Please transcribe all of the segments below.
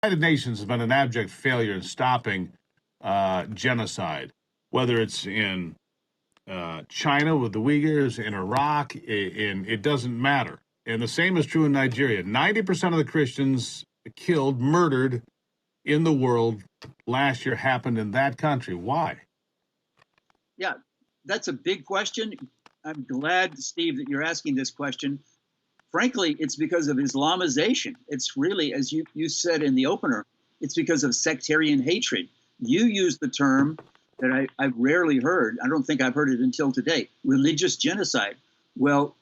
United Nations has been an abject failure in stopping genocide, whether it's in China with the Uyghurs, in Iraq, it doesn't matter. And the same is true in Nigeria. 90% of the Christians killed, murdered in the world last year happened in that country. Why? Yeah, that's a big question. I'm glad, Steve, that you're asking this question. Frankly, it's because of Islamization. It's really, as you said in the opener, it's because of sectarian hatred. You used the term that I've rarely heard. I don't think I've heard it until today, religious genocide. Well,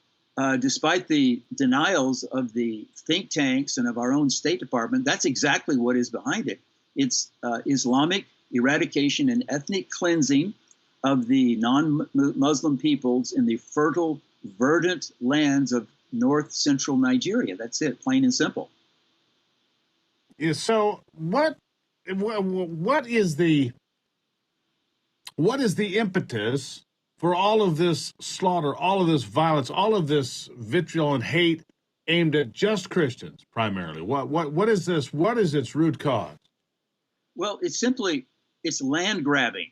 despite the denials of the think tanks and of our own State Department, that's exactly what is behind it. It's Islamic eradication and ethnic cleansing of the non-Muslim peoples in the fertile, verdant lands of north central Nigeria. That's it, plain and simple. Yeah, so what is the impetus for all of this slaughter, all of this violence, all of this vitriol and hate aimed at just Christians primarily? What is this? What is its root cause? Well, it's land grabbing.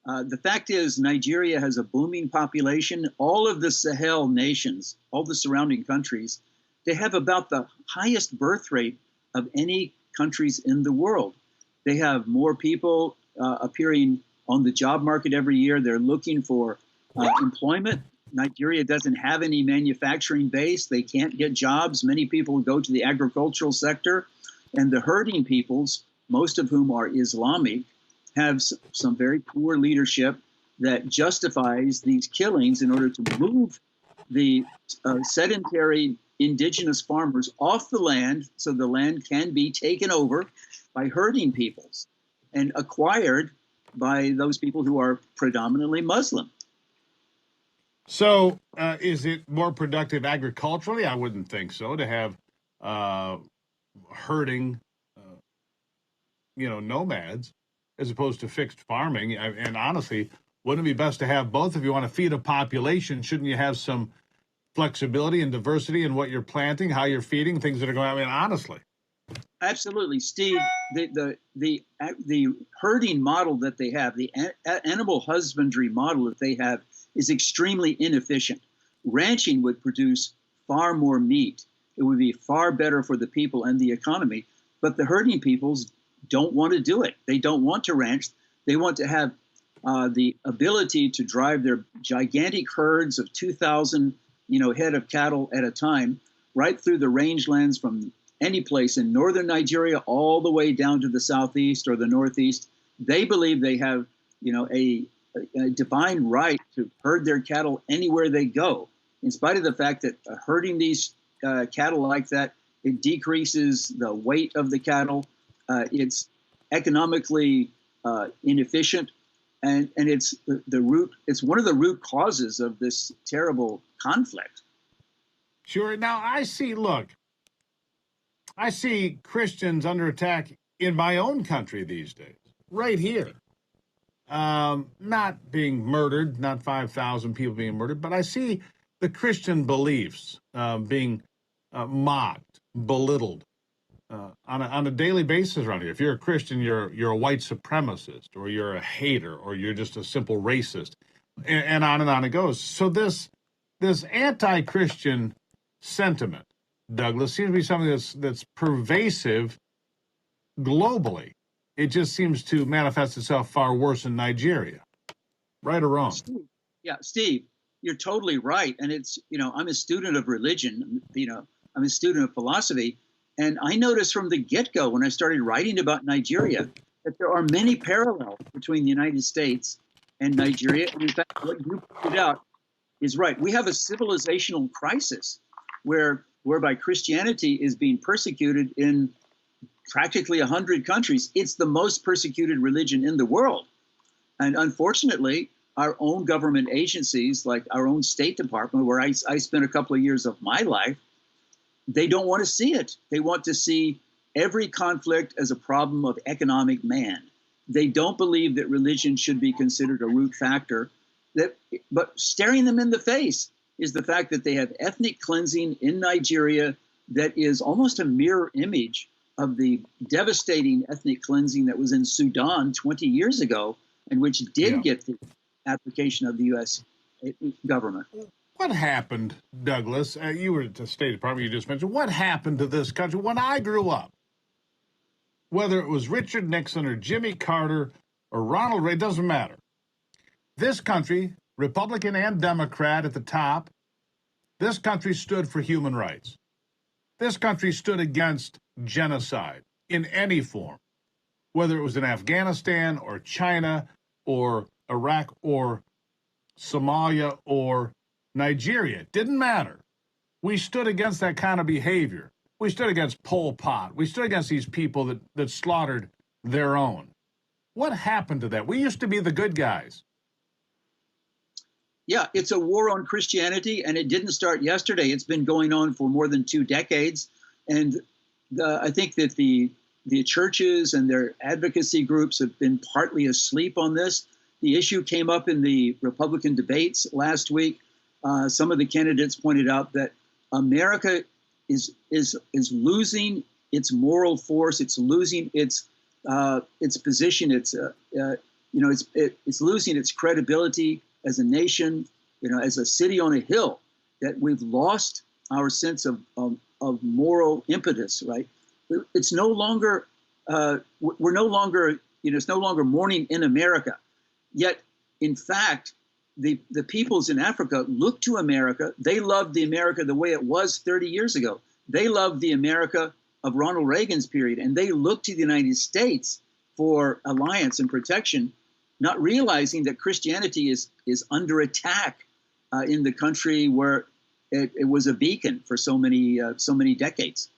The fact is, Nigeria has a booming population. All of the Sahel nations, all the surrounding countries, they have about the highest birth rate of any countries in the world. They have more people appearing on the job market every year. They're looking for employment. Nigeria doesn't have any manufacturing base. They can't get jobs. Many people go to the agricultural sector. And the herding peoples, most of whom are Islamic, have some very poor leadership that justifies these killings in order to move the sedentary indigenous farmers off the land so the land can be taken over by herding peoples and acquired by those people who are predominantly Muslim. So is it more productive agriculturally? I wouldn't think so, to have herding, nomads, as opposed to fixed farming. And honestly, wouldn't it be best to have both? If you want to feed a population, shouldn't you have some flexibility and diversity in what you're planting, how you're feeding, things that are going on? I mean, honestly. Absolutely, Steve. The herding model that they have, the animal husbandry model that they have, is extremely inefficient. Ranching would produce far more meat. It would be far better for the people and the economy. But the herding peoples don't want to do it. They don't want to ranch. They want to have the ability to drive their gigantic herds of 2,000, head of cattle at a time right through the rangelands from any place in northern Nigeria all the way down to the southeast or the northeast. They believe they have, a divine right to herd their cattle anywhere they go, in spite of the fact that herding these cattle like that, it decreases the weight of the cattle. It's economically inefficient, and it's the root. It's one of the root causes of this terrible conflict. Sure. Now I see Christians under attack in my own country these days, right here. Not being murdered, not 5,000 people being murdered, but I see the Christian beliefs being mocked, belittled on a daily basis around here. If you're a Christian, you're a white supremacist, or you're a hater, or you're just a simple racist, and on it goes. So this anti-Christian sentiment, Douglas, seems to be something that's pervasive globally. It just seems to manifest itself far worse in Nigeria. Right or wrong? Steve, you're totally right. And it's, I'm a student of religion, I'm a student of philosophy. And I noticed from the get-go when I started writing about Nigeria that there are many parallels between the United States and Nigeria. And in fact, what you pointed out is right. We have a civilizational crisis whereby Christianity is being persecuted in practically 100 countries. It's the most persecuted religion in the world. And unfortunately, our own government agencies, like our own State Department, where I spent a couple of years of my life, they don't want to see it. They want to see every conflict as a problem of economic man. They don't believe that religion should be considered a root factor. But staring them in the face is the fact that they have ethnic cleansing in Nigeria that is almost a mirror image of the devastating ethnic cleansing that was in Sudan 20 years ago, and which did get the application of the U.S. government. What happened, Douglas? You were at the State Department, you just mentioned. What happened to this country? When I grew up, whether it was Richard Nixon or Jimmy Carter or Ronald Reagan, doesn't matter. This country, Republican and Democrat at the top, this country stood for human rights. This country stood against genocide in any form, whether it was in Afghanistan or China or Iraq or Somalia or Nigeria. It didn't matter. We stood against that kind of behavior. We stood against Pol Pot. We stood against these people that slaughtered their own. What happened to that? We used to be the good guys. Yeah, it's a war on Christianity, and it didn't start yesterday. It's been going on for more than 2 decades. And I think that the churches and their advocacy groups have been partly asleep on this. The issue came up in the Republican debates last week. Some of the candidates pointed out that America is losing its moral force. It's losing its position. It's losing its credibility as a nation, as a city on a hill. That we've lost our sense of moral impetus. Right? It's no longer we're no longer it's no longer morning in America. Yet, in fact, the peoples in Africa look to America. They loved the America the way it was 30 years ago. They loved the America of Ronald Reagan's period, and they looked to the United States for alliance and protection, not realizing that Christianity is under attack in the country where it was a beacon for so many decades.